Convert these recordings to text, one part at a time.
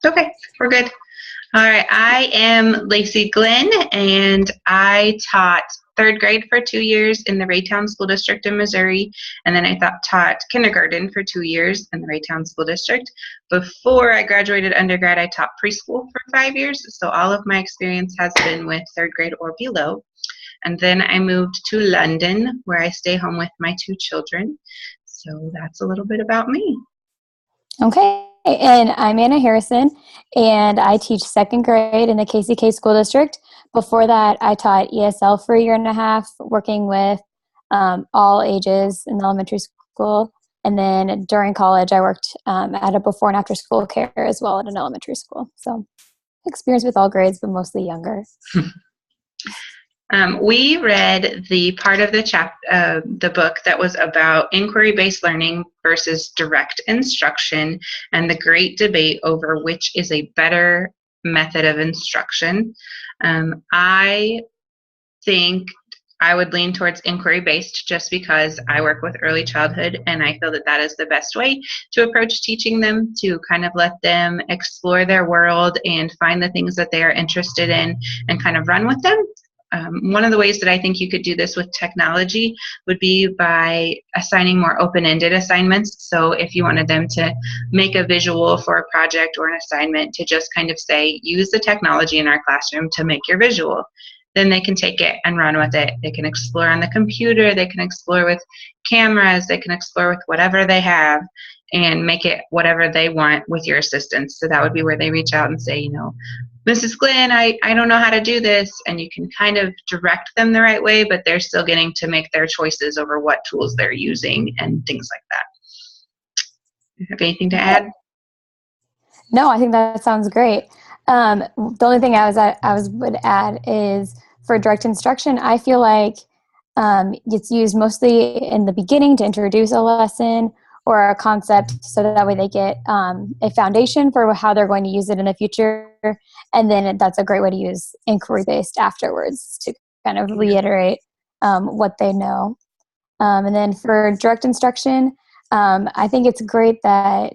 Okay, we're good. All right, I am Lacey Glenn, and I taught third grade for 2 years in the Raytown School District in Missouri, and then I taught kindergarten for 2 years in the Raytown School District. Before I graduated undergrad, I taught preschool for 5 years, so all of my experience has been with third grade or below. And then I moved to London, where I stay home with my 2 children. So that's a little bit about me. Okay, and I'm Anna Harrison, and I teach second grade in the KCK School District. Before that, I taught ESL for a year and a half, working with all ages in elementary school. And then during college, I worked at a before and after school care as well at an elementary school. So experience with all grades, but mostly younger. We read the part of the book that was about inquiry-based learning versus direct instruction and the great debate over which is a better method of instruction. I think I would lean towards inquiry-based just because I work with early childhood, and I feel that that is the best way to approach teaching them, to kind of let them explore their world and find the things that they are interested in and kind of run with them. One of the ways that I think you could do this with technology would be by assigning more open-ended assignments. So if you wanted them to make a visual for a project or an assignment, to just kind of say, use the technology in our classroom to make your visual. Then they can take it and run with it. They can explore on the computer, they can explore with cameras, they can explore with whatever they have and make it whatever they want with your assistance. So that would be where they reach out and say, Mrs. Glenn, I don't know how to do this, and you can kind of direct them the right way, but they're still getting to make their choices over what tools they're using and things like that. Do you have anything to add? No, I think that sounds great. The only thing would add is for direct instruction, I feel like it's used mostly in the beginning to introduce a lesson or a concept, so that way they get a foundation for how they're going to use it in the future. And then that's a great way to use inquiry-based afterwards to kind of reiterate what they know. And then for direct instruction, I think it's great that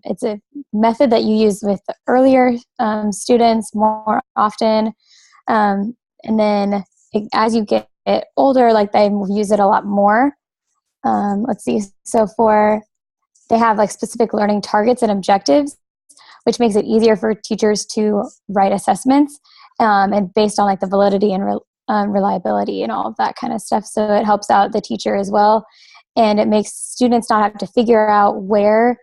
it's a method that you use with the earlier students more often. And then as you get older, like they use it a lot more. Let's see. So they have like specific learning targets and objectives, which makes it easier for teachers to write assessments and based on like the validity and reliability and all of that kind of stuff. So it helps out the teacher as well. And it makes students not have to figure out where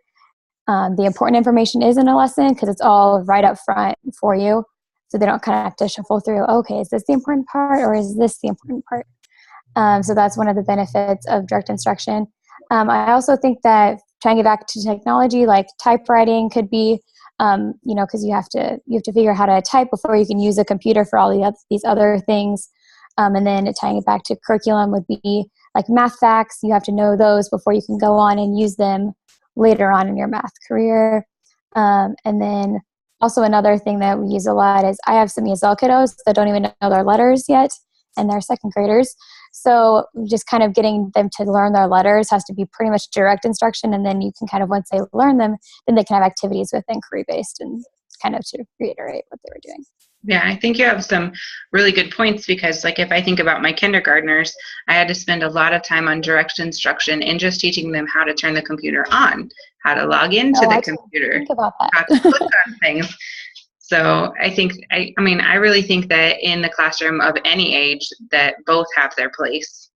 the important information is in a lesson, because it's all right up front for you. So they don't kind of have to shuffle through, okay, is this the important part or is this the important part? So that's one of the benefits of direct instruction. I also think that trying to get back to technology, like typewriting could be, because you have to figure out how to type before you can use a computer for all these other things. And then tying it back to curriculum would be like math facts. You have to know those before you can go on and use them later on in your math career. And then also another thing that we use a lot is I have some ESL kiddos that don't even know their letters yet, and they're second graders. So just kind of getting them to learn their letters has to be pretty much direct instruction. And then you can kind of, once they learn them, then they can have activities with inquiry-based and kind of to reiterate what they were doing. Yeah, I think you have some really good points, because like if I think about my kindergartners, I had to spend a lot of time on direct instruction and just teaching them how to turn the computer on, how to log into the computer, think about that. how to click on things. So I really think that in the classroom of any age that both have their place.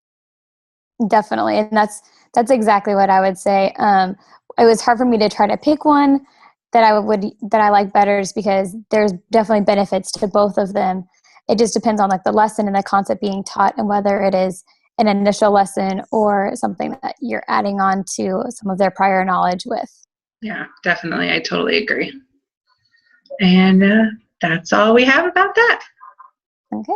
Definitely. And that's exactly what I would say. It was hard for me to try to pick one that I like better, just because there's definitely benefits to both of them. It just depends on like the lesson and the concept being taught, and whether it is an initial lesson or something that you're adding on to some of their prior knowledge with. Yeah, definitely. I totally agree. And that's all we have about that. Okay.